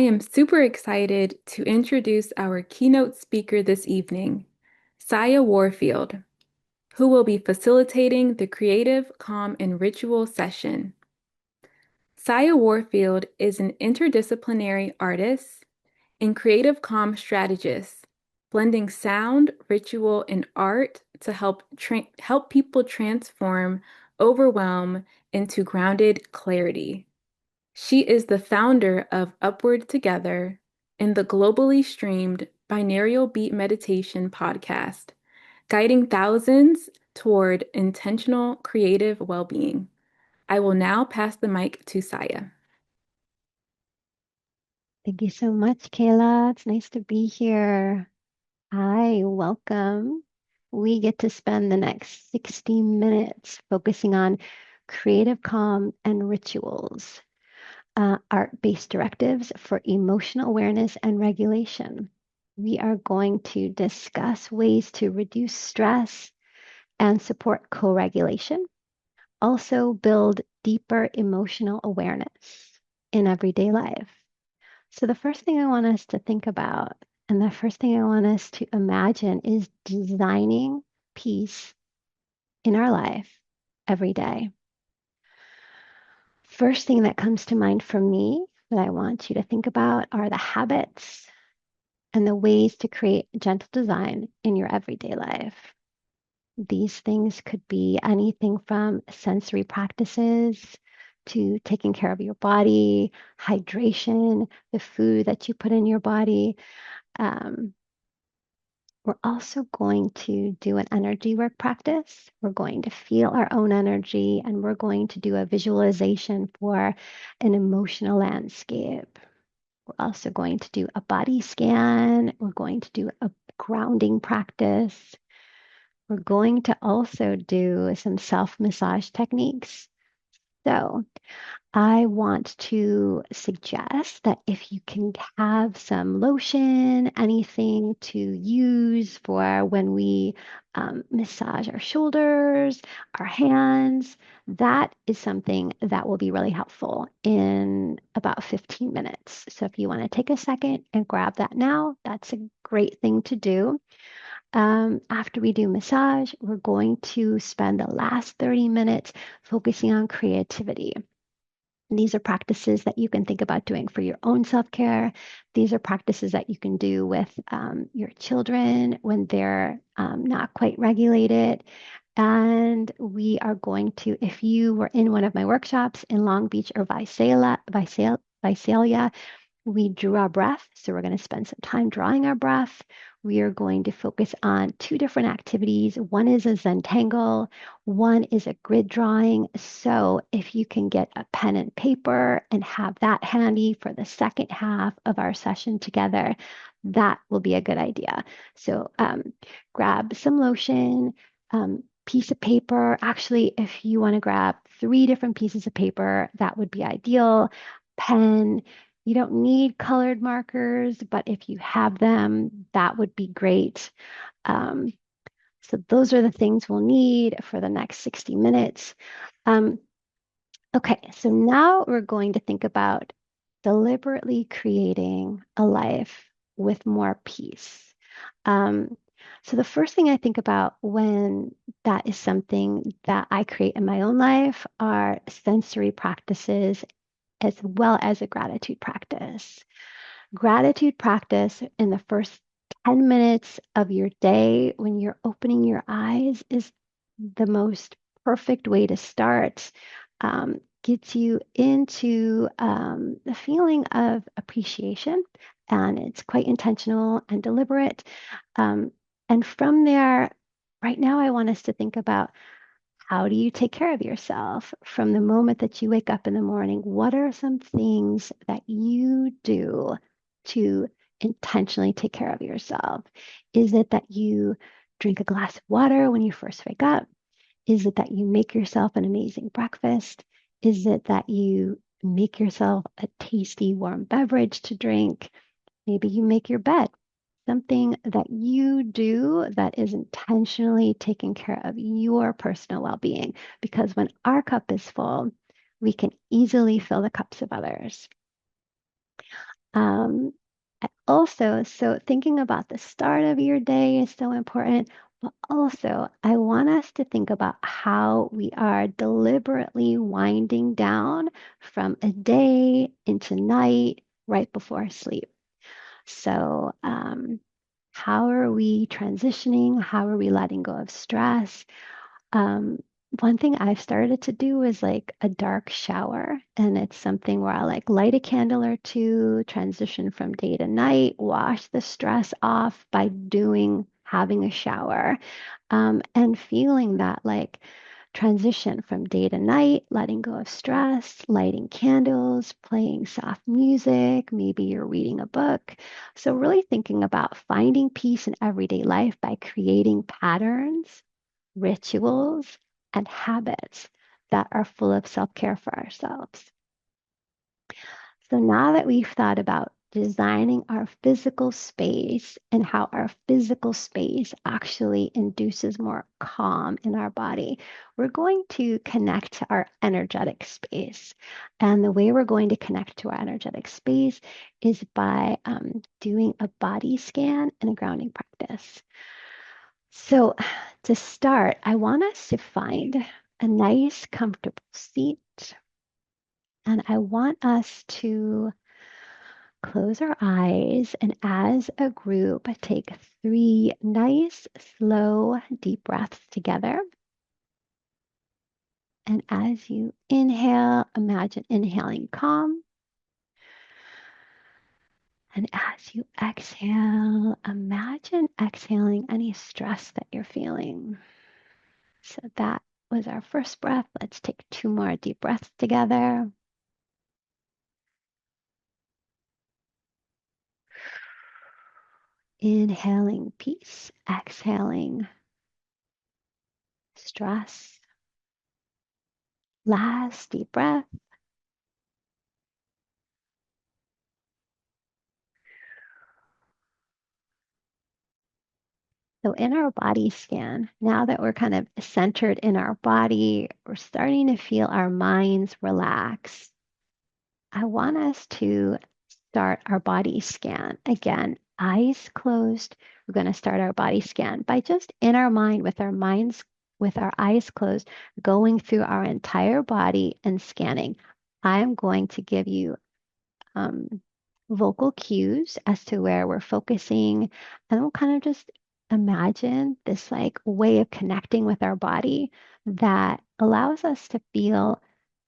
am super excited to introduce our keynote speaker this evening, Saya Warfield, who will be facilitating the Creative, Calm, and Ritual session. Saya Warfield is an interdisciplinary artist and creative calm strategist, blending sound, ritual, and art to help people transform overwhelm into grounded clarity. She is the founder of Upward Together and the globally streamed Binaural Beat Meditation podcast, guiding thousands toward intentional creative well-being. I will now pass the mic to Saya. Thank you so much, Kayla. It's nice to be here. Hi, welcome. We get to spend the next 60 minutes focusing on creative calm and rituals, art-based directives for emotional awareness and regulation. We are going to discuss ways to reduce stress and support co-regulation, also build deeper emotional awareness in everyday life. So, the first thing I want us to think about, and the first thing I want us to imagine is designing peace in our life every day. First thing that comes to mind for me that I want you to think about are the habits and the ways to create gentle design in your everyday life. These things could be anything from sensory practices to taking care of your body, hydration, the food that you put in your body. Um, we're also going to do an energy work practice. We're going to feel our own energy and we're going to do a visualization for an emotional landscape. We're also going to do a body scan. We're going to do a grounding practice. We're going to also do some self-massage techniques. So I want to suggest that if you can have some lotion, anything to use for when we massage our shoulders, our hands, that is something that will be really helpful in about 15 minutes. So if you want to take a second and grab that now, that's a great thing to do. After we do massage, we're going to spend the last 30 minutes focusing on creativity. And these are practices that you can think about doing for your own self-care. These are practices that you can do with your children when they're not quite regulated. And we are going to, if you were in one of my workshops in Long Beach or Visalia, we drew our breath. So we're going to spend some time drawing our breath. We are going to focus on two different activities. One is a Zentangle, one is a grid drawing. So if you can get a pen and paper and have that handy for the second half of our session together, that will be a good idea. So grab some lotion, piece of paper. Actually, if you want to grab 3 different pieces of paper, that would be ideal. Pen. You don't need colored markers, but if you have them, that would be great. Um, so those are the things we'll need for the next 60 minutes. Um, okay, so now we're going to think about deliberately creating a life with more peace. Um, so the first thing I think about when that is something that I create in my own life are sensory practices as well as a gratitude practice. Gratitude practice in the first 10 minutes of your day when you're opening your eyes is the most perfect way to start. Gets you into the feeling of appreciation, and it's quite intentional and deliberate. Um, and from there, right now, I want us to think about how do you take care of yourself from the moment that you wake up in the morning? What are some things that you do to intentionally take care of yourself? Is it that you drink a glass of water when you first wake up? Is it that you make yourself an amazing breakfast? Is it that you make yourself a tasty warm beverage to drink? Maybe you make your bed, something that you do that is intentionally taking care of your personal well being. Because when our cup is full, we can easily fill the cups of others. Um, so thinking about the start of your day is so important, but also I want us to think about how we are deliberately winding down from a day into night right before sleep. So, how are we transitioning? How are we letting go of stress? Um, One thing I've started to do is like a dark shower, and it's something where I like light a candle or two, transition from day to night, wash the stress off by having a shower, and feeling that like transition from day to night, letting go of stress, lighting candles, playing soft music, maybe you're reading a book. So, really thinking about finding peace in everyday life by creating patterns, rituals, and habits that are full of self care for ourselves. So now that we've thought about designing our physical space and how our physical space actually induces more calm in our body, we're going to connect to our energetic space. And the way we're going to connect to our energetic space is by doing a body scan and a grounding practice. So, to start, I want us to find a nice, comfortable seat. And I want us to close our eyes and, as a group, take 3 nice, slow, deep breaths together. And as you inhale, imagine inhaling calm. And as you exhale, imagine exhaling any stress that you're feeling. So that was our first breath. Let's take 2 more deep breaths together. Inhaling peace, exhaling stress. Last deep breath. So, in our body scan, now that we're kind of centered in our body, we're starting to feel our minds relax. I want us to start our body scan. Again, eyes closed. We're going to start our body scan by just in our mind, with our eyes closed, going through our entire body and scanning. I'm going to give you um, vocal cues as to where we're focusing, and we'll kind of just imagine this like way of connecting with our body that allows us to feel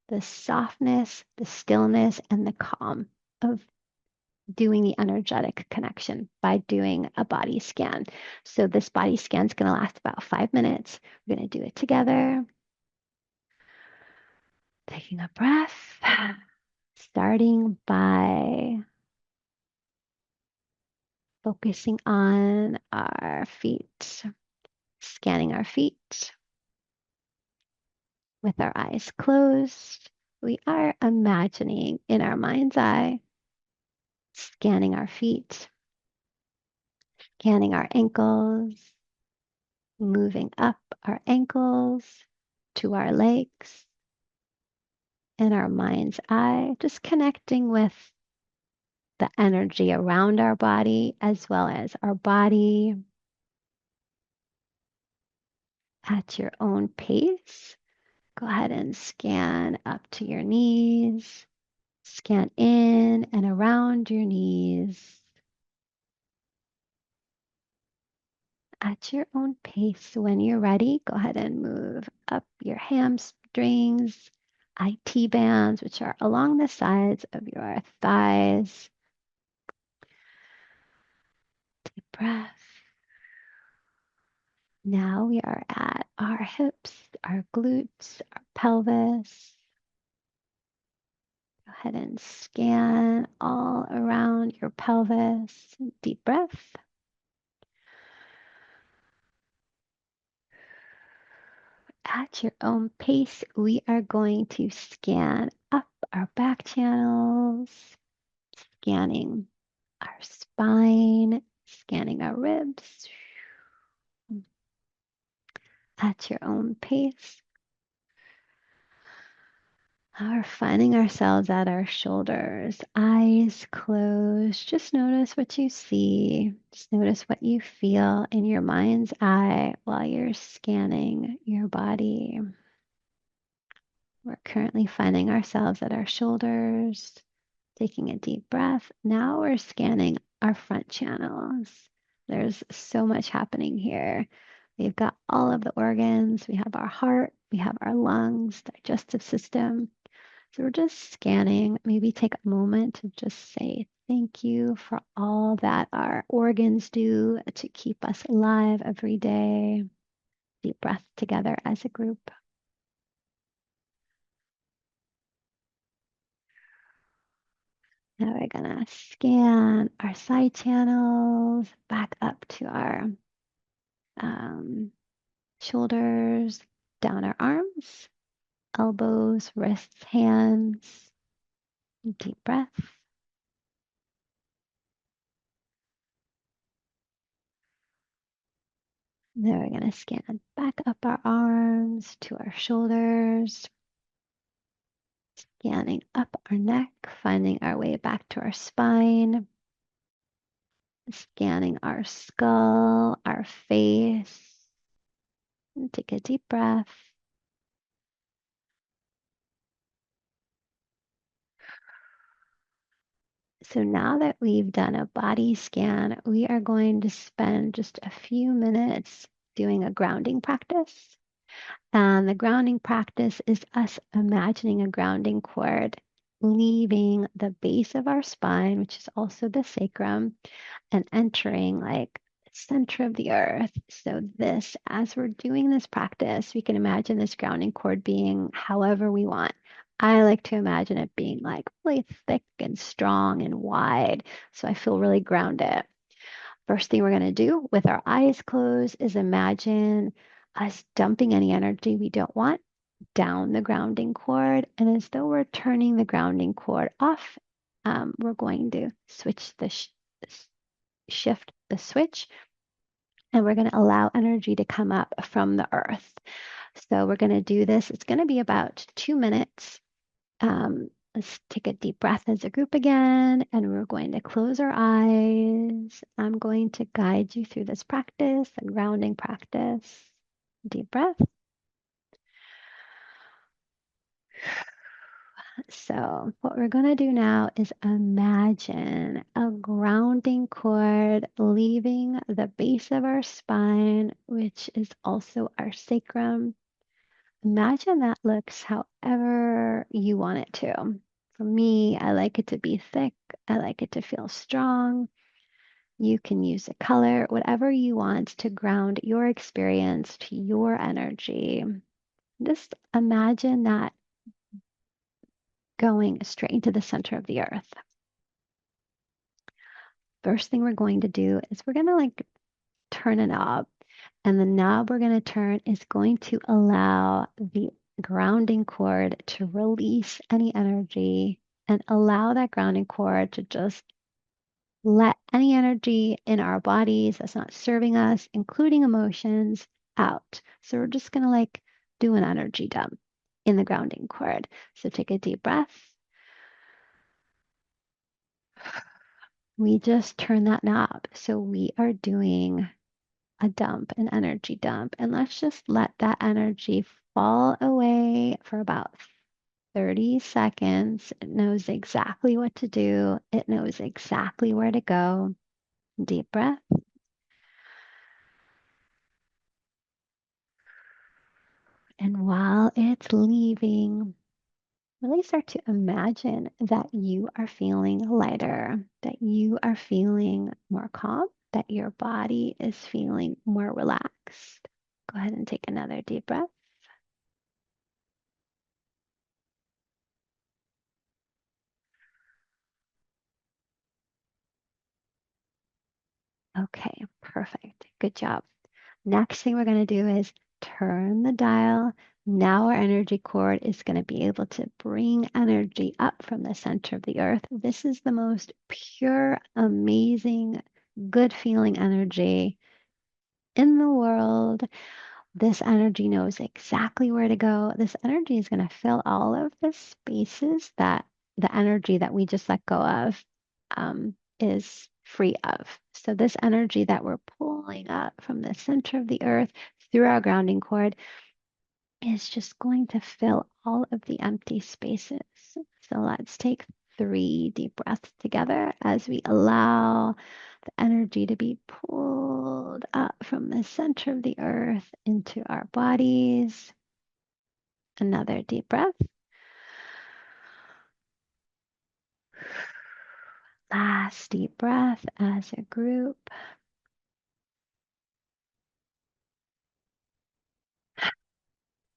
the softness, the stillness, and the calm of doing the energetic connection by doing a body scan. So this body scan is going to last about 5 minutes. We're going to do it together. Taking a breath, starting by focusing on our feet, scanning our feet with our eyes closed. We are imagining in our mind's eye, scanning our feet, scanning our ankles, moving up our ankles to our legs in our mind's eye, just connecting with the energy around our body as well as our body at your own pace. Go ahead and scan up to your knees, scan in and around your knees at your own pace. When you're ready, go ahead and move up your hamstrings, IT bands, which are along the sides of your thighs. Deep breath. Now we are at our hips, our glutes, our pelvis. Go ahead and scan all around your pelvis. Deep breath. At your own pace, we are going to scan up our back channels, scanning our spine, scanning our ribs. At your own pace. We're finding ourselves at our shoulders, eyes closed. Just notice what you see. Just notice what you feel in your mind's eye while you're scanning your body. We're currently finding ourselves at our shoulders, taking a deep breath. Now we're scanning our front channels. There's so much happening here. We've got all of the organs. We have our heart, we have our lungs, digestive system. So we're just scanning. Maybe take a moment to just say thank you for all that our organs do to keep us alive every day. Deep breath together as a group. Now we're gonna scan our side channels back up to our shoulders, down our arms, elbows, wrists, hands. Deep breath. Then we're going to scan back up our arms to our shoulders, scanning up our neck, finding our way back to our spine, scanning our skull, our face. And take a deep breath. So now that we've done a body scan, we are going to spend just a few minutes doing a grounding practice. And the grounding practice is us imagining a grounding cord leaving the base of our spine, which is also the sacrum, and entering like the center of the earth. So this, as we're doing this practice, we can imagine this grounding cord being however we want. I like to imagine it being like really thick and strong and wide. So I feel really grounded. First thing we're going to do with our eyes closed is imagine us dumping any energy we don't want down the grounding cord. And as though we're turning the grounding cord off, we're going to switch the shift the switch, and we're going to allow energy to come up from the earth. So we're going to do this. It's going to be about 2 minutes. Let's take a deep breath as a group again, and we're going to close our eyes. I'm going to guide you through this practice, a grounding practice. Deep breath. So what we're going to do now is imagine a grounding cord leaving the base of our spine, which is also our sacrum. Imagine that looks however you want it to. For me, I like it to be thick. I like it to feel strong. You can use a color, whatever you want to ground your experience to your energy. Just imagine that going straight into the center of the earth. First thing we're going to do is we're going to like turn a knob, and the knob we're going to turn is going to allow the grounding cord to release any energy and allow that grounding cord to just let any energy in our bodies that's not serving us, including emotions, out. So we're just going to like do an energy dump in the grounding cord. So take a deep breath. We just turn that knob. So we are doing a dump, an energy dump. And let's just let that energy fall away for about 30 seconds. It knows exactly what to do. It knows exactly where to go. Deep breath. And while it's leaving, really start to imagine that you are feeling lighter, that you are feeling more calm, that your body is feeling more relaxed. Go ahead and take another deep breath. Okay, perfect. Good job. Next thing we're going to do is turn the dial. Now our energy cord is going to be able to bring energy up from the center of the earth. This is the most pure, amazing, good feeling energy in the world. This energy knows exactly where to go. This energy is going to fill all of the spaces that the energy that we just let go of is free of. So, this energy that we're pulling up from the center of the earth through our grounding cord is just going to fill all of the empty spaces. So, let's take 3 deep breaths together as we allow the energy to be pulled up from the center of the earth into our bodies. Another deep breath. Last deep breath as a group.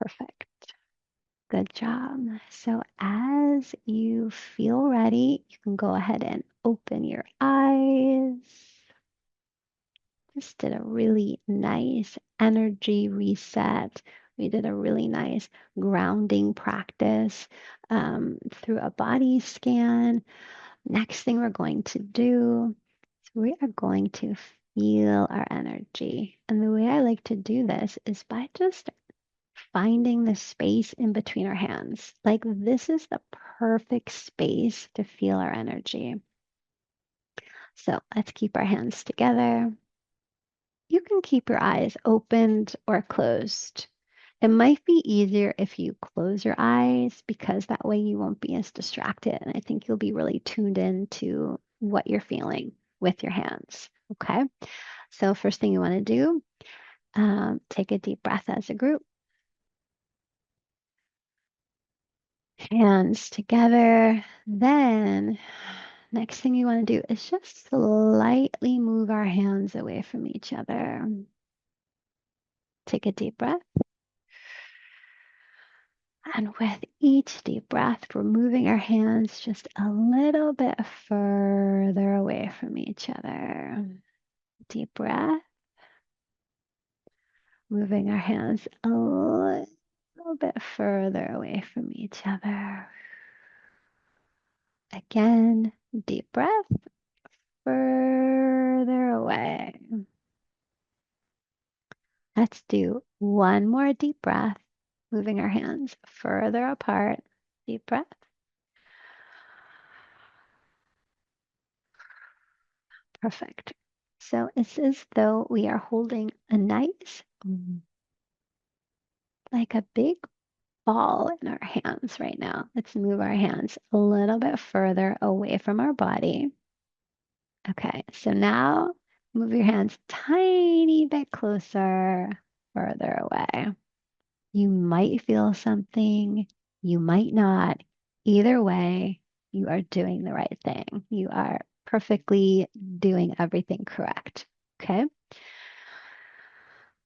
Perfect. Good job. So, as you feel ready, you can go ahead and open your eyes. Just did a really nice energy reset. We did a really nice grounding practice through a body scan. Next thing we're going to do is we are going to feel our energy. And the way I like to do this is by just finding the space in between our hands. Like this is the perfect space to feel our energy. So let's keep our hands together. You can keep your eyes opened or closed. It might be easier if you close your eyes because that way you won't be as distracted. And I think you'll be really tuned in to what you're feeling with your hands. Okay. So, first thing you want to do, take a deep breath as a group. Hands together. Then, next thing you want to do is just slightly move our hands away from each other. Take a deep breath. And with each deep breath, we're moving our hands just a little bit further away from each other. Deep breath. Moving our hands a little bit further away from each other. Again, deep breath. Further away. Let's do one more deep breath. Moving our hands further apart. Deep breath. Perfect. So it's as though we are holding a nice, like a big ball in our hands right now. Let's move our hands a little bit further away from our body. Okay, so now move your hands tiny bit closer, further away. You might feel something, you might not. Either way, you are doing the right thing. You are perfectly doing everything correct. Okay.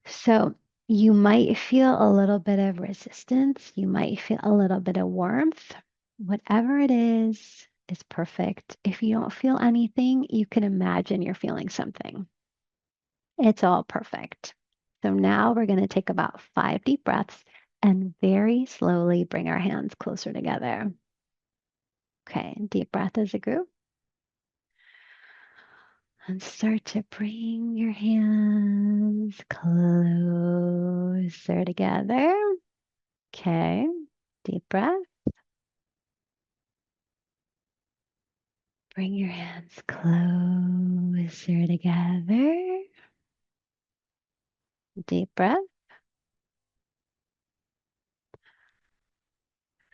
So you might feel a little bit of resistance. You might feel a little bit of warmth. Whatever it is perfect. If you don't feel anything, you can imagine you're feeling something. It's all perfect. So now we're going to take about 5 deep breaths and very slowly bring our hands closer together. Okay, deep breath as a group. And start to bring your hands closer together. Okay, deep breath. Bring your hands closer together. Deep breath.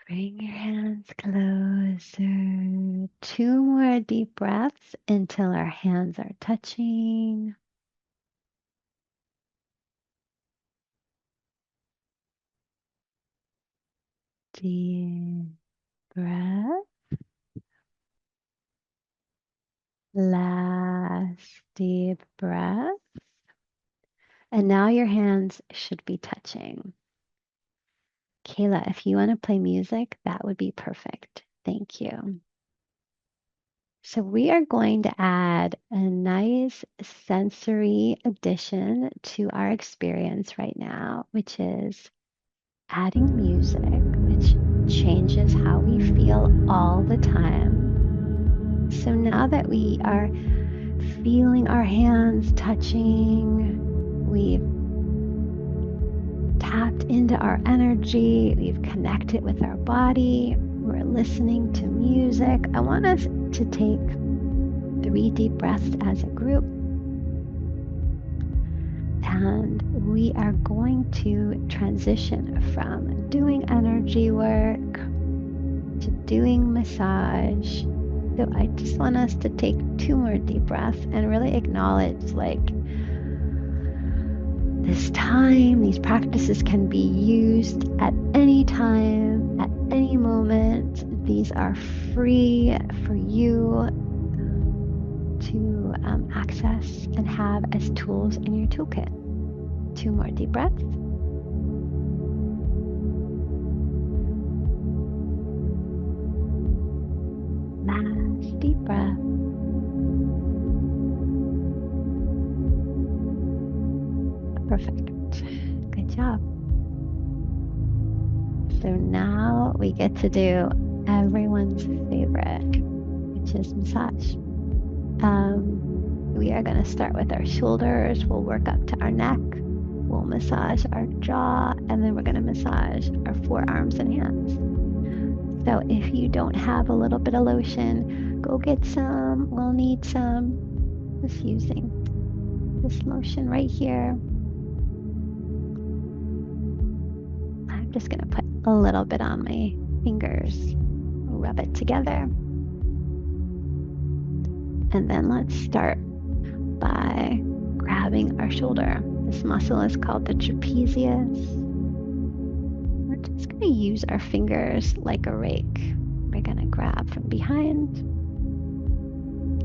Bring your hands closer. 2 more deep breaths until our hands are touching. Deep breath. Last deep breath. And now your hands should be touching. Kayla, if you want to play music, that would be perfect. Thank you. So we are going to add a nice sensory addition to our experience right now, which is adding music, which changes how we feel all the time. So now that we are feeling our hands touching, we've tapped into our energy. We've connected with our body. We're listening to music. I want us to take 3 deep breaths as a group. And we are going to transition from doing energy work to doing massage. So I just want us to take 2 more deep breaths and really acknowledge this time, these practices can be used at any time, at any moment. These are free for you to access and have as tools in your toolkit. 2 more deep breaths. Last deep breath. Perfect. Good job. So now we get to do everyone's favorite, which is massage. We are going to start with our shoulders. We'll work up to our neck. We'll massage our jaw, and then we're going to massage our forearms and hands. So if you don't have a little bit of lotion, go get some. We'll need some. Just using this lotion right here. I'm just going to put a little bit on my fingers, rub it together. And then let's start by grabbing our shoulder. This muscle is called the trapezius. We're just going to use our fingers like a rake. We're going to grab from behind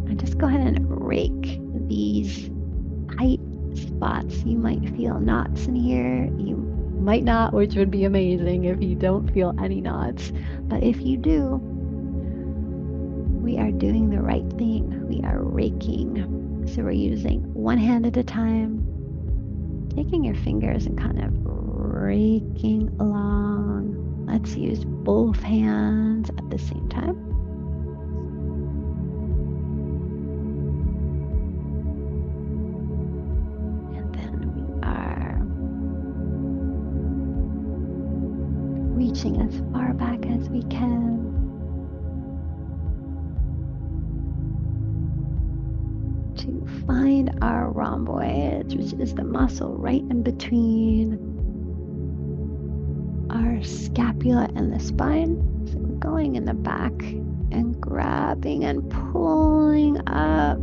and just go ahead and rake these tight spots. You might feel knots in here. You might not, which would be amazing if you don't feel any knots. But if you do, we are doing the right thing. We are raking. So we're using one hand at a time, taking your fingers and kind of raking along. Let's use both hands at the same time. And then we are reaching as far back as we can. To find our rhomboids, which is the muscle right in between our scapula and the spine. So we're going in the back and grabbing and pulling up,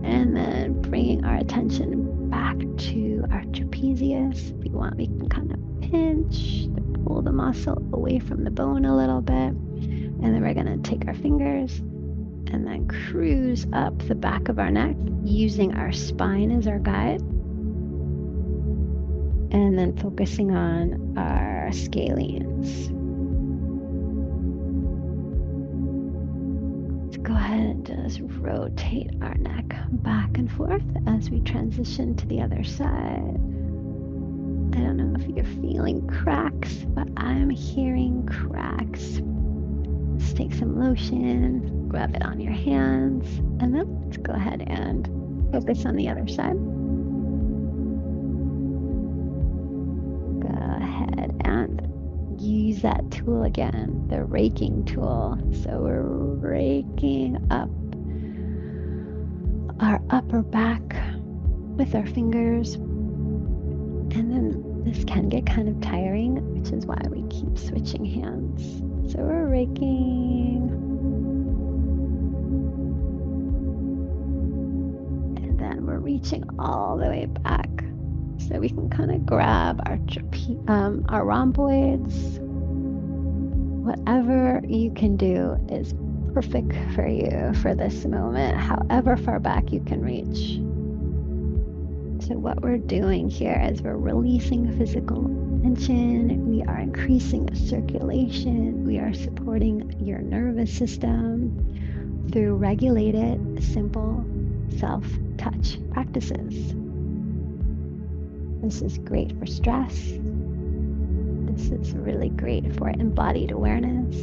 and then bringing our attention back to our trapezius. If you want, we can kind of pinch to pull the muscle away from the bone a little bit. And then we're going to take our fingers and then cruise up the back of our neck using our spine as our guide. And then focusing on our scalenes. Let's go ahead and just rotate our neck back and forth as we transition to the other side. I don't know if you're feeling cracks, but I'm hearing cracks. Let's take some lotion, rub it on your hands, and then let's go ahead and focus on the other side. Go ahead and use that tool again, the raking tool. So we're raking up our upper back with our fingers. And then this can get kind of tiring, which is why we keep switching hands. So we're raking. And then we're reaching all the way back. So we can kind of grab our rhomboids. Whatever you can do is perfect for you for this moment, however far back you can reach. So what we're doing here is we're releasing physical tension, we are increasing the circulation, we are supporting your nervous system through regulated, simple self-touch practices. This is great for stress. This is really great for embodied awareness.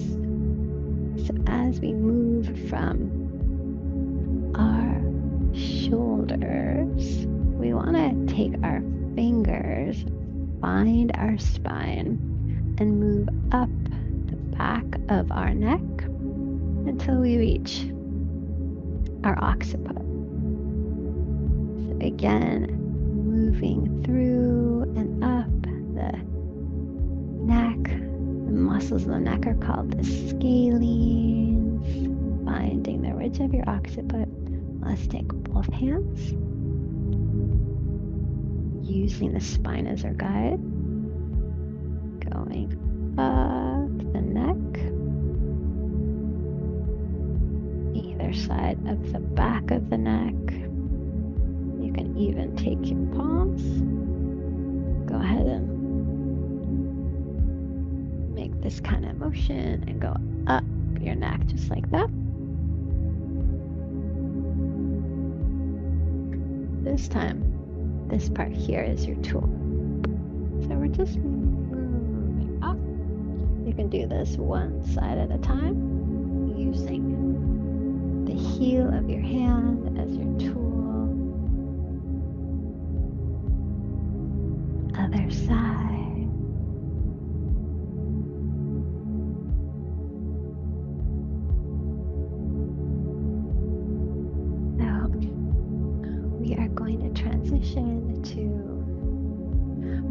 So as we move from our shoulders, we want to take our fingers find our spine and move up the back of our neck until we reach our occiput. So again, moving through and up the neck. The muscles of the neck are called the scalenes. Finding the ridge of your occiput. Let's take both hands, using the spine as our guide, going up the neck, either side of the back of the neck. You can even take your palms, go ahead and make this kind of motion and go up your neck just like that. This time, this part here is your tool. So we're just moving up. You can do this one side at a time, using the heel of your hand as your tool. Other side. Now, we are going to transition to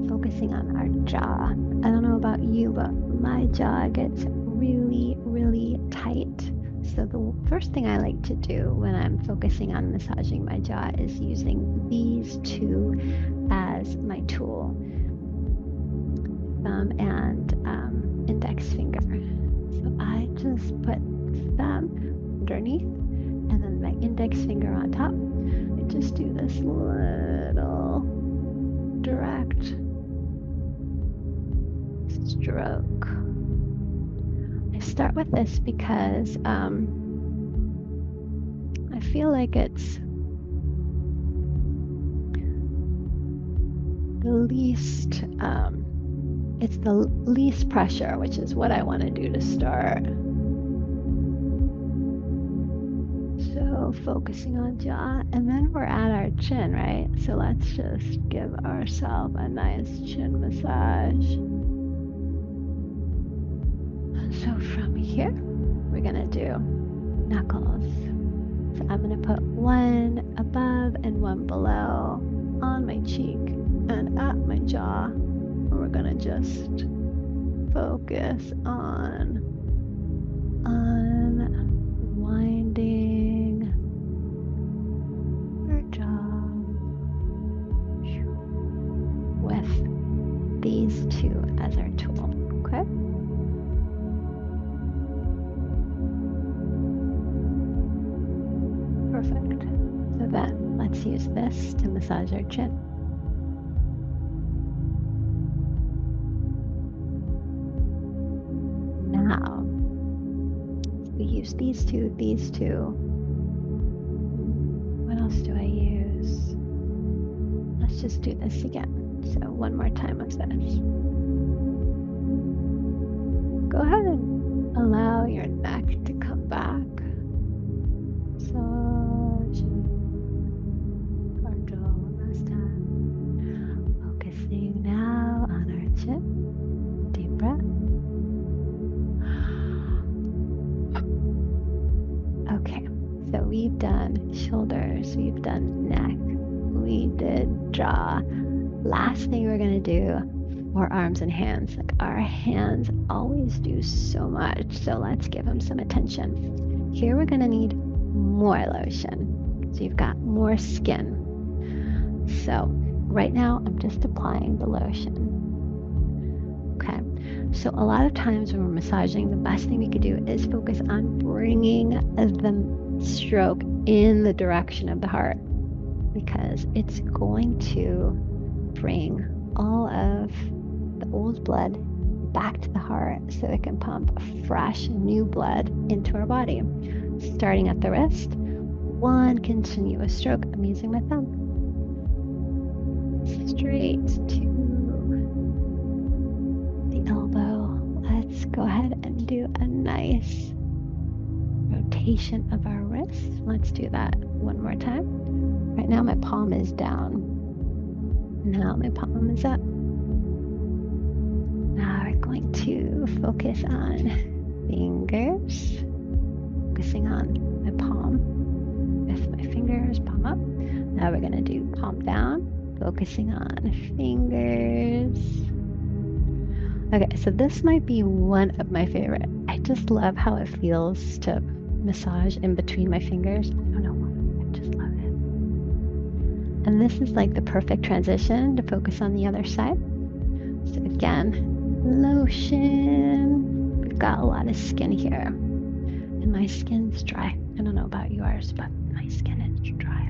focusing on our jaw. I don't know about you, but my jaw gets really, really tight. So the first thing I like to do when I'm focusing on massaging my jaw is using these two as my tool, thumb and index finger. So I just put thumb underneath and then my index finger on top. I just do this little direct stroke. I start with this because I feel like it's the least pressure, which is what I want to do to start. So focusing on jaw, and then we're at our chin, right? So let's just give ourselves a nice chin massage. So from here, we're gonna do knuckles. So I'm gonna put one above and one below on my cheek and at my jaw. And we're gonna just focus on unwinding our jaw with these two as our tool, okay? Perfect. So then let's use this to massage our chin. Now, we use these two. What else do I use? Let's just do this again. So one more time of this. Go ahead and allow your neck to come back. Last time. Focusing now on our chin. Deep breath. Okay, so we've done shoulders, we've done neck, we did jaw. Last thing we're gonna do for arms and hands. Like our hands always do so much, so let's give them some attention. Here we're gonna need more lotion, so you've got more skin. So right now I'm just applying the lotion. Okay, so a lot of times when we're massaging, the best thing we could do is focus on bringing the stroke in the direction of the heart, because it's going to bring all of the old blood back to the heart so it can pump fresh new blood into our body. Starting at the wrist, one continuous stroke. I'm using my thumb. Straight to the elbow. Let's go ahead and do a nice rotation of our wrist. Let's do that one more time. Right now my palm is down. Now my palm is up. going to focus on fingers, focusing on my palm with my fingers, palm up. Now we're going to do palm down, focusing on fingers. Okay, so this might be one of my favorite. I just love how it feels to massage in between my fingers. I don't know why, I just love it. And this is like the perfect transition to focus on the other side. So again, lotion. We've got a lot of skin here. And my skin's dry. I don't know about yours, but my skin is dry.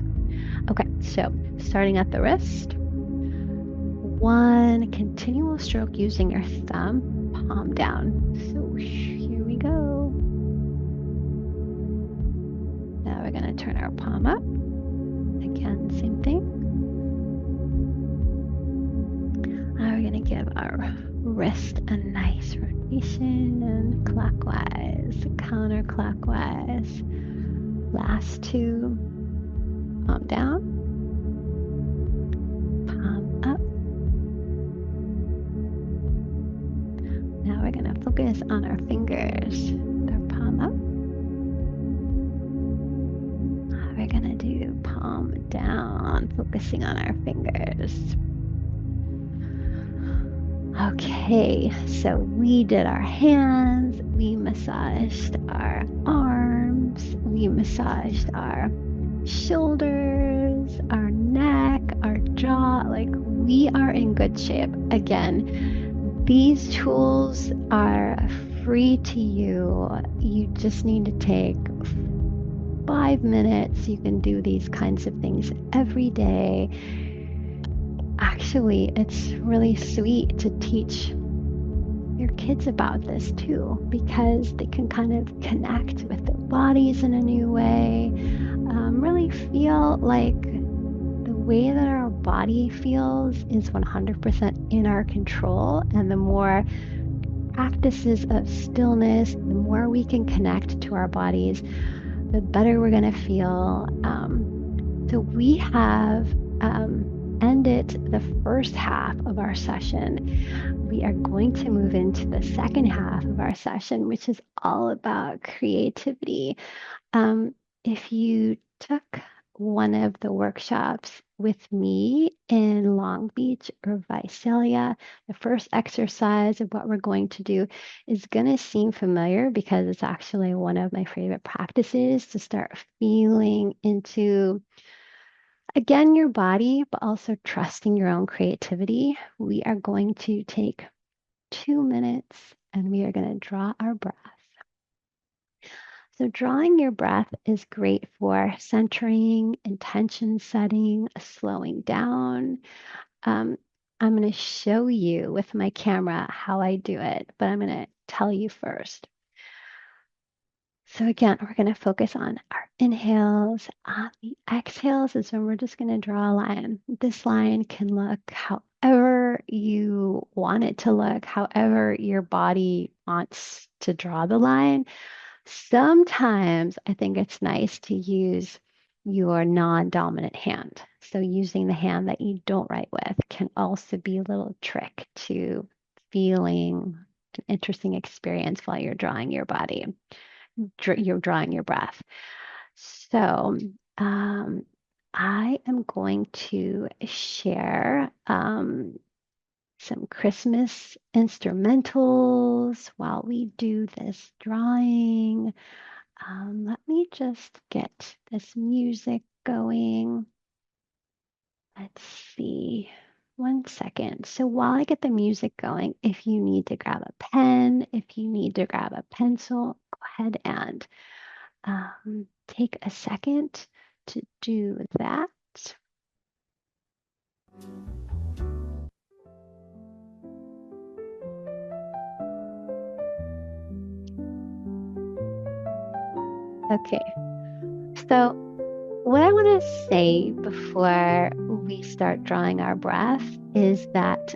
Okay, so starting at the wrist. One continual stroke using your thumb, palm down. So here we go. Now we're going to turn our palm up. Again, same thing. Now we're going to give our wrist a nice rotation, clockwise, counterclockwise. Last two, palm down, palm up. Now we're going to focus on our fingers, their palm up. Now we're going to do palm down, focusing on our fingers. Okay, so we did our hands, we massaged our arms, we massaged our shoulders, our neck, our jaw. Like, we are in good shape. Again, these tools are free to you. You just need to take 5 minutes. You can do these kinds of things every day. Actually, it's really sweet to teach your kids about this too, because they can kind of connect with their bodies in a new way, really feel like the way that our body feels is 100% in our control. And the more practices of stillness, the more we can connect to our bodies, the better we're going to feel. So we have ended the first half of our session. We are going to move into the second half of our session, which is all about creativity. If you took one of the workshops with me in Long Beach or Visalia, the first exercise of what we're going to do is going to seem familiar because it's actually one of my favorite practices to start feeling into, again, your body, but also trusting your own creativity. We are going to take 2 minutes and we are going to draw our breath. So drawing your breath is great for centering, intention setting, slowing down. I'm going to show you with my camera how I do it, but I'm going to tell you first. So again, we're going to focus on our inhales. On the exhales is when we're just going to draw a line. This line can look however you want it to look, however your body wants to draw the line. Sometimes I think it's nice to use your non-dominant hand. So using the hand that you don't write with can also be a little trick to feeling an interesting experience while you're drawing your body. You're drawing your breath. So I am going to share some Christmas instrumentals while we do this drawing. Let me just get this music going. Let's see. 1 second. So while I get the music going, if you need to grab a pen, if you need to grab a pencil, go ahead and take a second to do that. Okay, so what I want to say before we start drawing our breath is that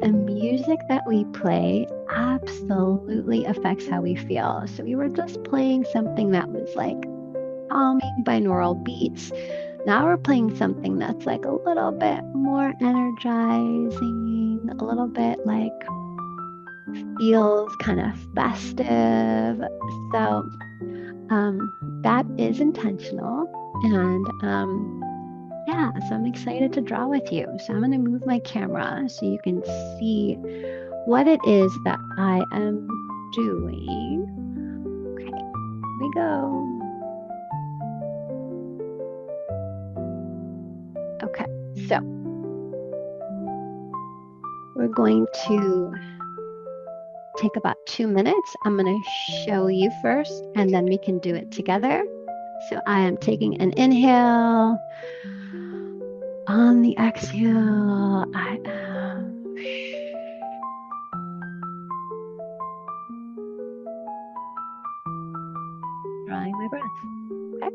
the music that we play absolutely affects how we feel. So we were just playing something that was like calming binaural beats. Now we're playing something that's like a little bit more energizing, a little bit like feels kind of festive. So that is intentional. And yeah, so I'm excited to draw with you. So I'm going to move my camera so you can see what it is that I am doing. Okay, here we go. Okay, so we're going to take about 2 minutes. I'm going to show you first, and then we can do it together. So I am taking an inhale. On the exhale, I am drawing my breath. Okay.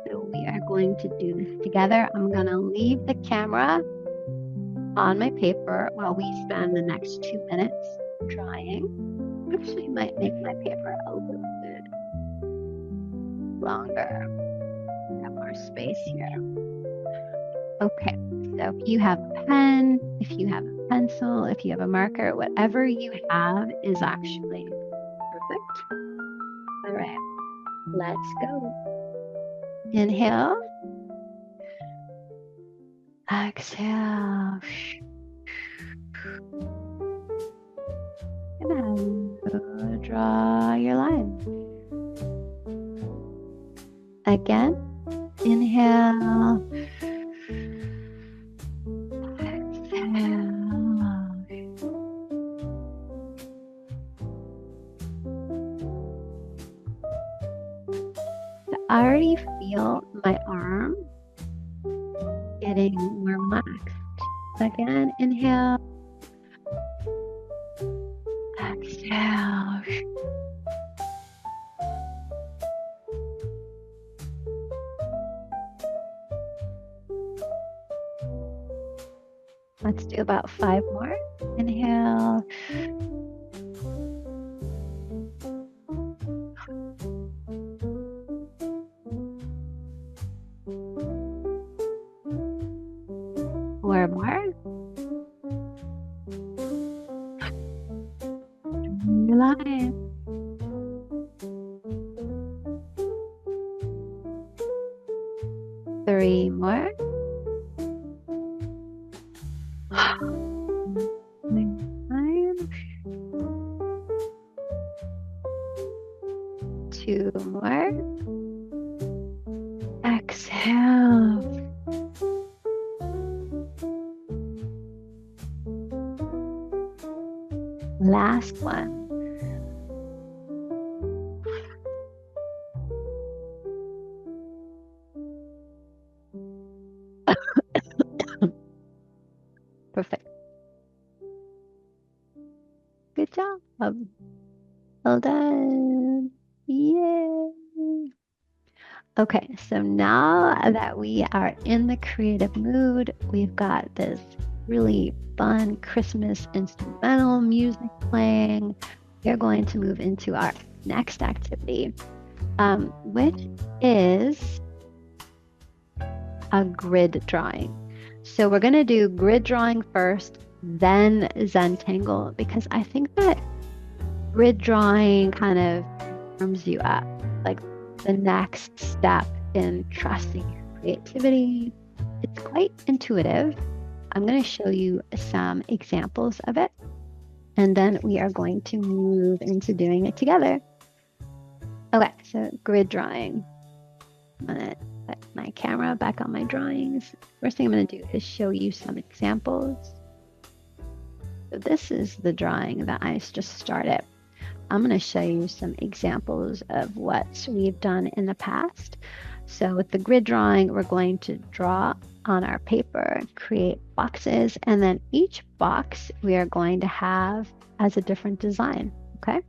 So we are going to do this together. I'm going to leave the camera on my paper while we spend the next 2 minutes drawing. Actually, might make my paper a little bit longer. Got more space here. Okay, so if you have a pen, if you have a pencil, if you have a marker, whatever you have is actually perfect. All right, let's go. Inhale. Exhale. And then draw your line. Again, inhale. Exhale. I already feel my arm getting more relaxed. Again, inhale. Exhale. Let's do about 5 more. Inhale. Four more. Line. 3 more. Line. 2 more. Exhale. Last one. Perfect. Good job. Well done. Yay. Okay, so now that we are in the creative mood, we've got this really fun Christmas instrumental music playing. We're going to move into our next activity, which is a grid drawing. So we're going to do grid drawing first, then Zentangle, because I think that grid drawing kind of warms you up, like the next step in trusting your creativity. It's quite intuitive. I'm going to show you some examples of it, and then we are going to move into doing it together. Okay, so grid drawing. I'm going to put my camera back on my drawings. First thing I'm going to do is show you some examples. So this is the drawing that I just started. I'm going to show you some examples of what we've done in the past. So with the grid drawing, we're going to draw on our paper, create boxes, and then each box we are going to have as a different design, okay?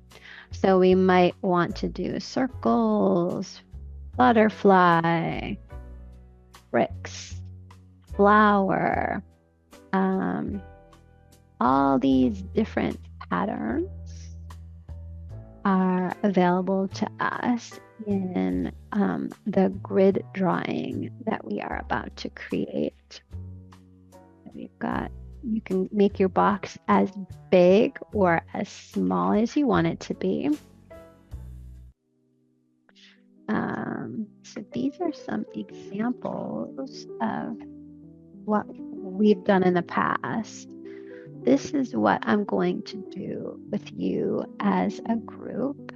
So we might want to do circles, butterfly, bricks, flower, all these different patterns are available to us in the grid drawing that we are about to create. We've got You can make your box as big or as small as you want it to be. So these are some examples of what we've done in the past. This is what I'm going to do with you as a group.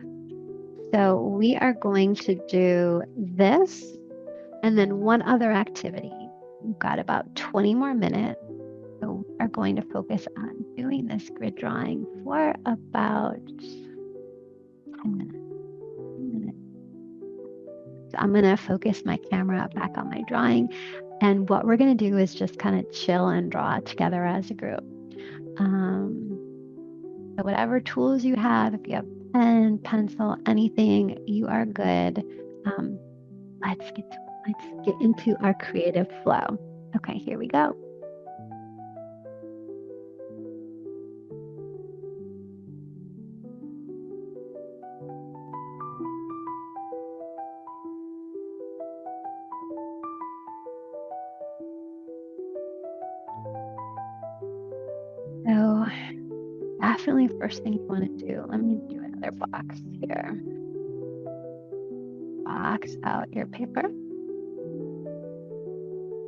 So we are going to do this and then one other activity. We've got about 20 more minutes. So we are going to focus on doing this grid drawing for about 10 minutes. So I'm going to focus my camera back on my drawing. And what we're going to do is just kind of chill and draw together as a group. So whatever tools you have, if you have pen, pencil, anything, you are good. Let's get into our creative flow. Okay, here we go. So definitely first thing you want to do, let me do another box here. Box out your paper.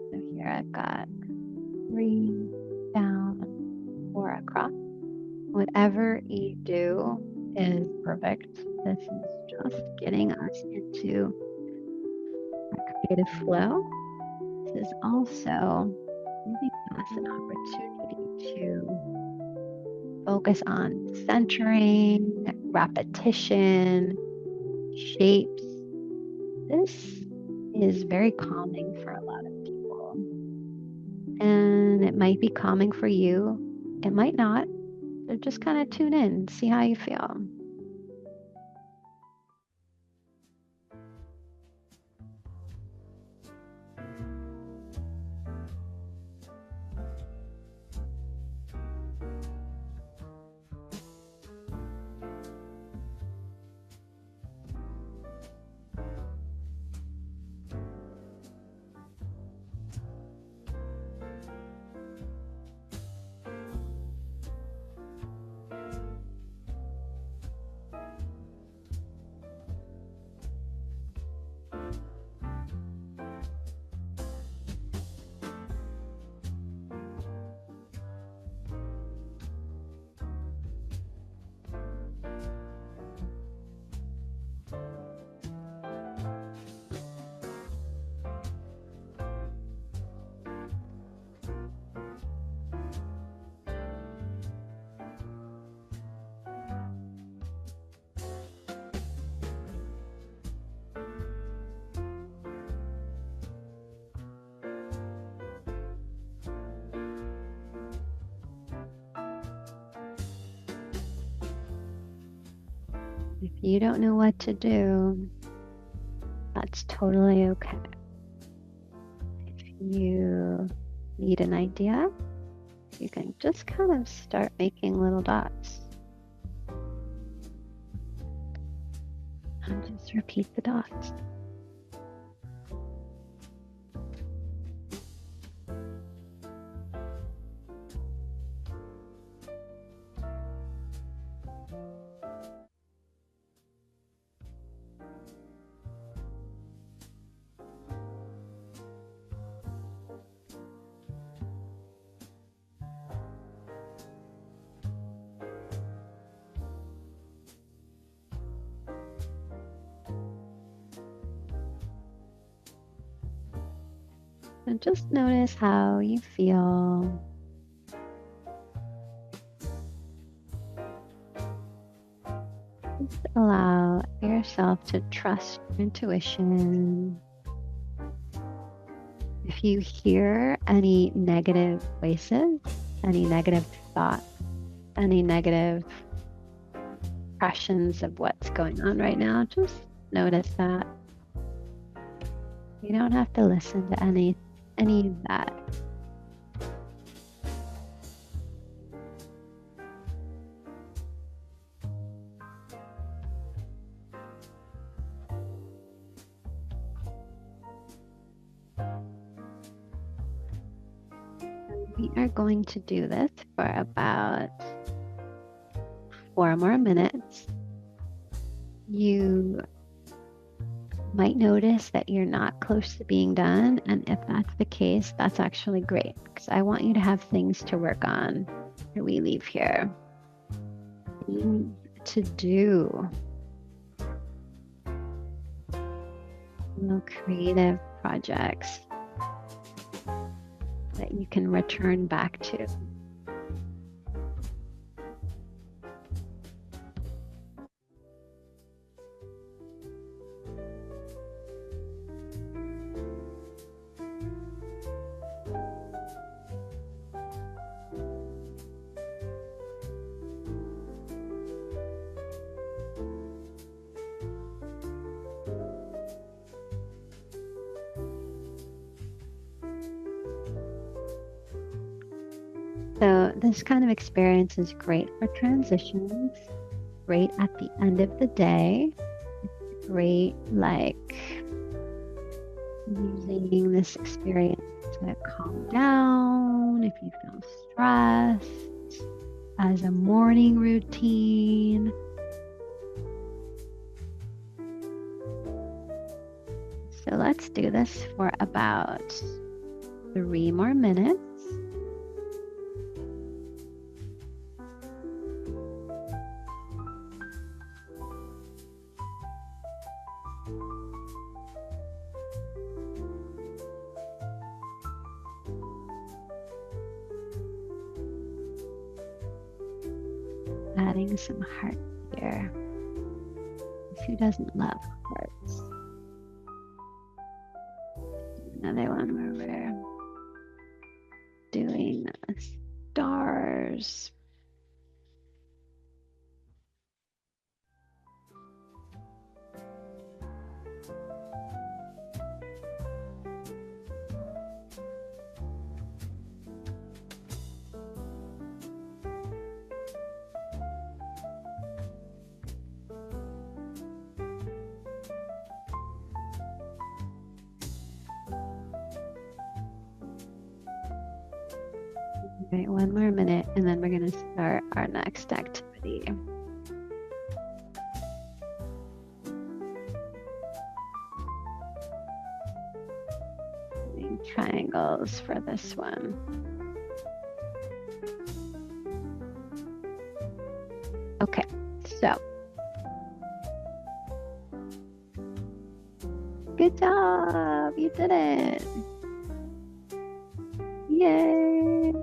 So here I've got 3 down, 4 across. Whatever you do is perfect. This is just getting us into our creative flow. This is also giving us an opportunity to focus on centering, repetition, shapes. This is very calming for a lot of people. And it might be calming for you. It might not. So just kind of tune in, see how you feel. If you don't know what to do, that's totally okay. If you need an idea, you can just kind of start making little dots. And just repeat the dots. And just notice how you feel. Just allow yourself to trust your intuition. If you hear any negative voices, any negative thoughts, any negative impressions of what's going on right now, just notice that. You don't have to listen to any of that. We are going to do this for about 4 more minutes. You might notice that you're not close to being done. And if that's the case, that's actually great because I want you to have things to work on when we leave here. Things to do. Little creative projects that you can return back to. So this kind of experience is great for transitions, great at the end of the day. It's great like using this experience to calm down if you feel stressed, as a morning routine. So let's do this for about 3 more minutes. Adding some heart here. Who doesn't love hearts? Another one where we're doing stars. Okay, 1 more minute and then we're going to start our next activity. Doing triangles for this one. Okay, so good job, you did it. Yay.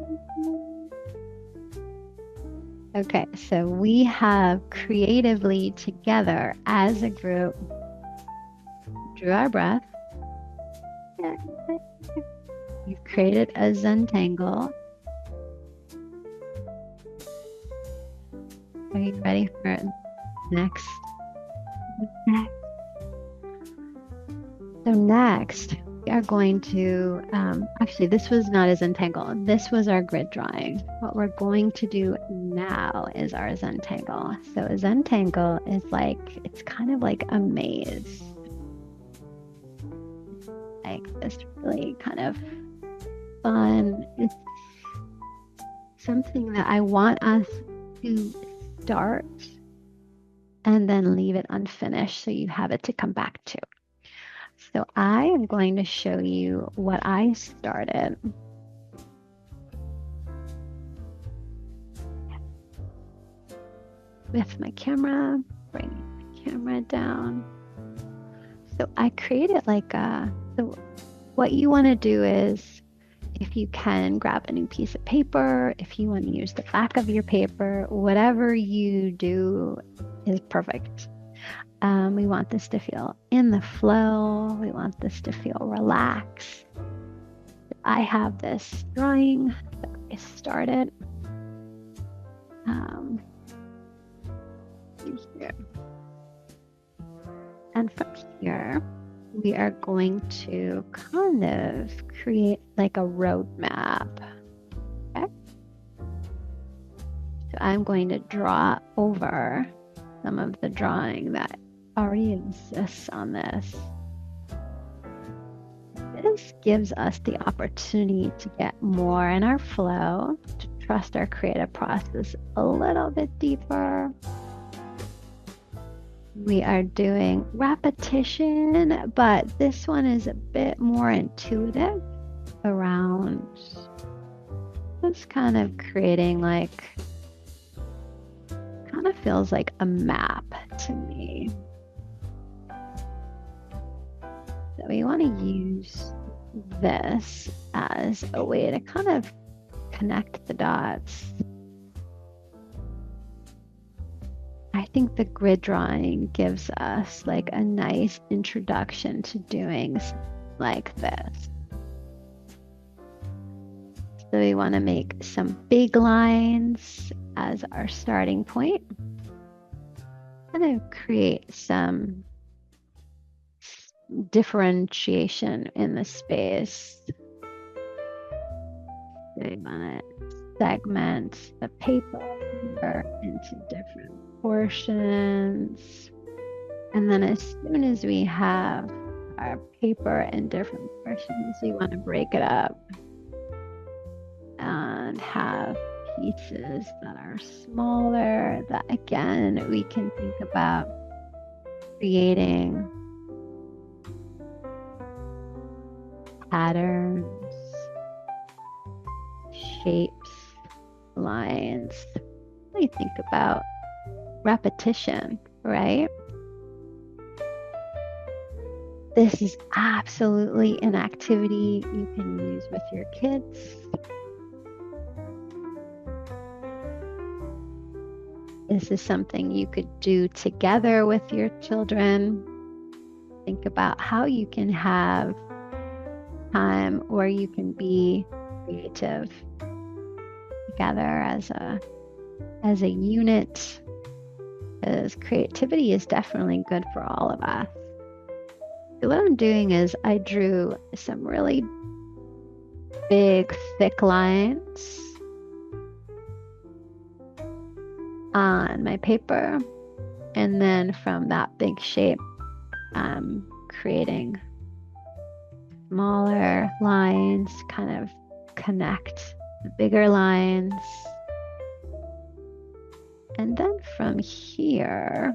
Okay, so we have creatively together as a group drew our breath. You've created a Zentangle. Are you ready for next? So next, we are going to, actually this was not a Zentangle. This was our grid drawing. What we're going to do now is our Zentangle. So a Zentangle is like, it's kind of like a maze. Like this really kind of fun. It's something that I want us to start and then leave it unfinished so you have it to come back to. So I am going to show you what I started. With my camera, bring the camera down. So I created like so what you want to do is, if you can, grab a new piece of paper. If you want to use the back of your paper, whatever you do is perfect. We want this to feel in the flow. We want this to feel relaxed. I have this drawing that I started here. And from here, we are going to kind of create like a roadmap. Okay. So I'm going to draw over some of the drawing that already exists on this. this gives us the opportunity to get more in our flow, to trust our creative process a little bit deeper. We are doing repetition, but this one is a bit more intuitive around just kind of creating like, kind of feels like a map to me. So we want to use this as a way to kind of connect the dots. I think the grid drawing gives us like a nice introduction to doing like this. So we want to make some big lines as our starting point. And create some differentiation in the space. So we want to segment the paper into different portions. And then as soon as we have our paper in different portions, we want to break it up and have pieces that are smaller, that again, we can think about creating patterns, shapes, lines. We think about repetition, right? This is absolutely an activity you can use with your kids. This is something you could do together with your children. Think about how you can have time where you can be creative together as a unit, because creativity is definitely good for all of us. So what I'm doing is I drew some really big, thick lines on my paper. And then from that big shape, I'm creating smaller lines, kind of connect the bigger lines. And then from here,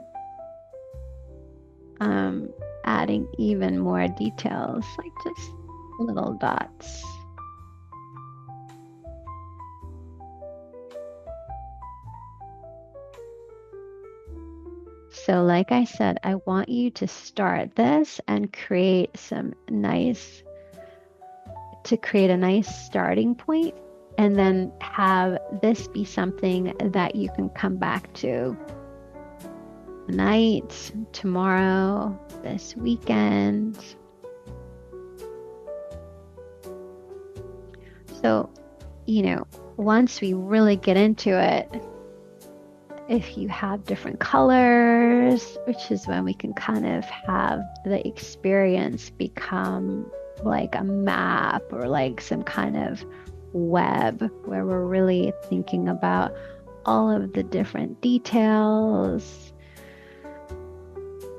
I'm adding even more details, like just little dots. So like I said, I want you to start this and create a nice starting point, and then have this be something that you can come back to tonight, tomorrow, this weekend. So, once we really get into it, if you have different colors, which is when we can kind of have the experience become like a map or like some kind of web where we're really thinking about all of the different details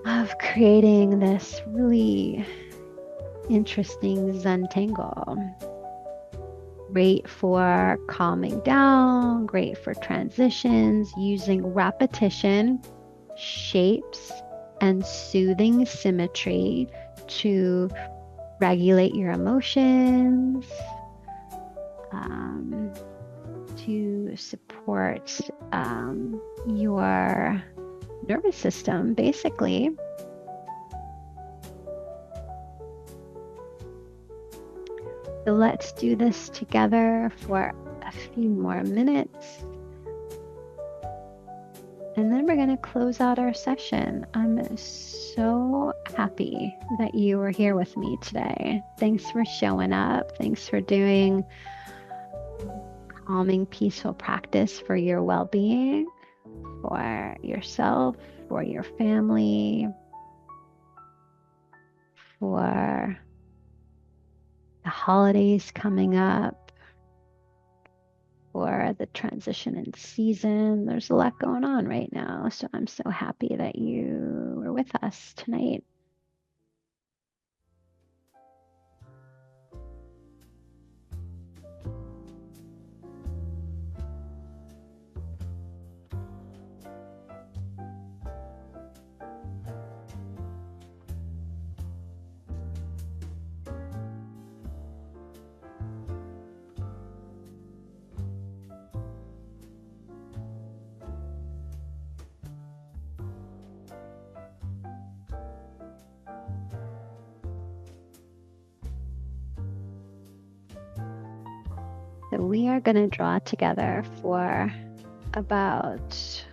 of creating this really interesting Zentangle. Great for calming down, great for transitions, using repetition, shapes, and soothing symmetry to regulate your emotions, to support your nervous system, basically. So let's do this together for a few more minutes. And then we're going to close out our session. I'm so happy that you were here with me today. Thanks for showing up. Thanks for doing calming, peaceful practice for your well-being, for yourself, for your family, for the holidays coming up, for the transition in season. There's a lot going on right now. So I'm so happy that you were with us tonight. So we are going to draw together for about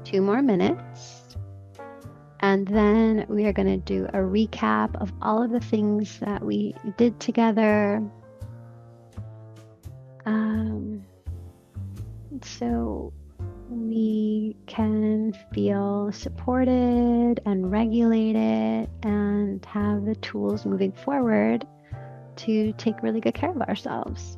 2 more minutes. And then we are going to do a recap of all of the things that we did together. So we can feel supported and regulated and have the tools moving forward to take really good care of ourselves.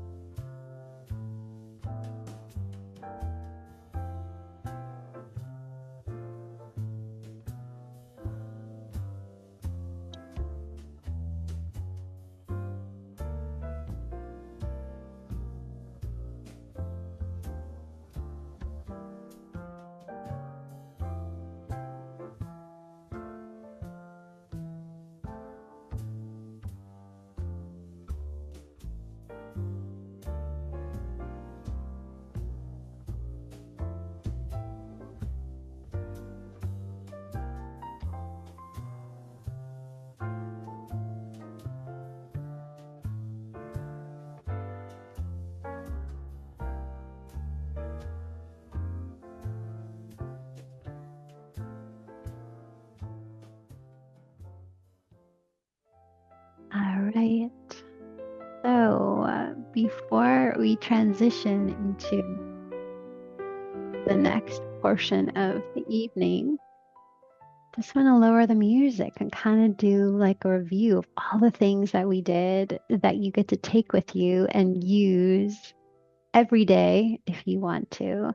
All right. So before we transition into the next portion of the evening, just want to lower the music and kind of do like a review of all the things that we did that you get to take with you and use every day if you want to.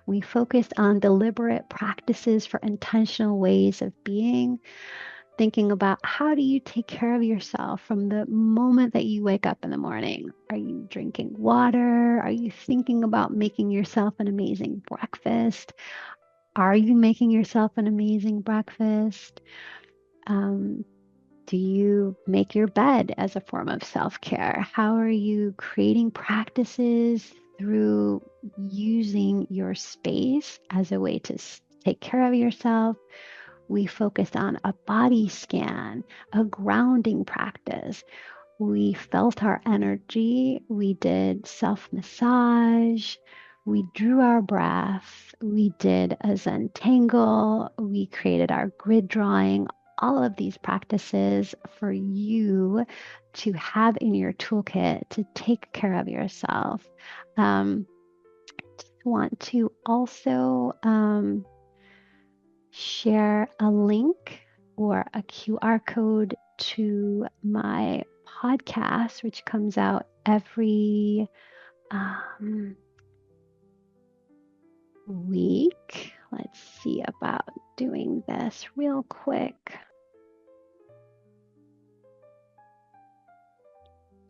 We focused on deliberate practices for intentional ways of being, thinking about how do you take care of yourself from the moment that you wake up in the morning. Are you drinking water? Are you thinking about making yourself an amazing breakfast? Are you making yourself an amazing breakfast? Do you make your bed as a form of self-care? How are you creating practices through using your space as a way to take care of yourself? We focused on a body scan, a grounding practice. We felt our energy. We did self massage. We drew our breath. We did a Zentangle. We created our grid drawing. All of these practices for you to have in your toolkit to take care of yourself. Just want to also share a link or a QR code to my podcast, which comes out every week. Let's see about doing this real quick.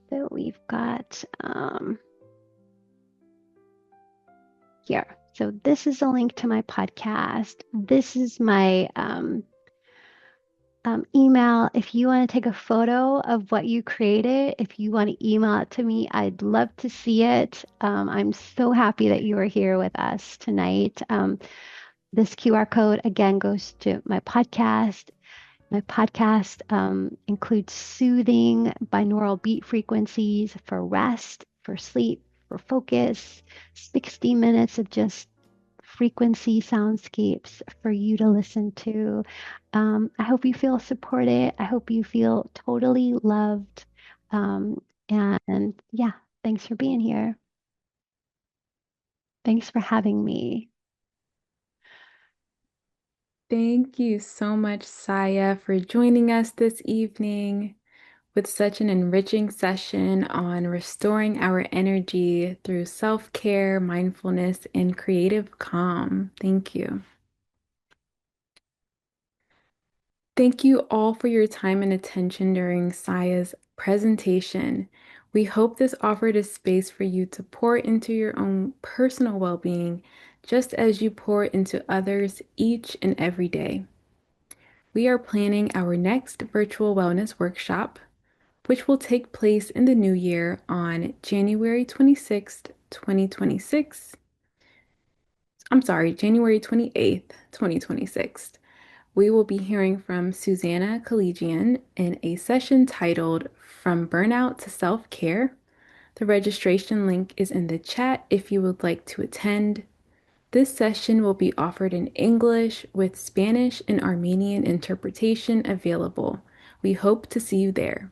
So we've got here. So this is a link to my podcast. This is my email. If you want to take a photo of what you created, if you want to email it to me, I'd love to see it. I'm so happy that you are here with us tonight. This QR code again goes to my podcast. My podcast includes soothing binaural beat frequencies for rest, for sleep, for focus, 60 minutes of just frequency soundscapes for you to listen to. I hope you feel supported. I hope you feel totally loved. And yeah, thanks for being here. Thanks for having me. Thank you so much, Saya, for joining us this evening with such an enriching session on restoring our energy through self-care, mindfulness, and creative calm. Thank you. Thank you all for your time and attention during Saya's presentation. We hope this offered a space for you to pour into your own personal well-being, just as you pour into others each and every day. We are planning our next virtual wellness workshop, which will take place in the new year on January 26th, 2026. I'm sorry, January 28th, 2026. We will be hearing from Susanna Collegian in a session titled From Burnout to Self-Care, The registration link is in the chat if you would like to attend. This session will be offered in English with Spanish and Armenian interpretation available. We hope to see you there.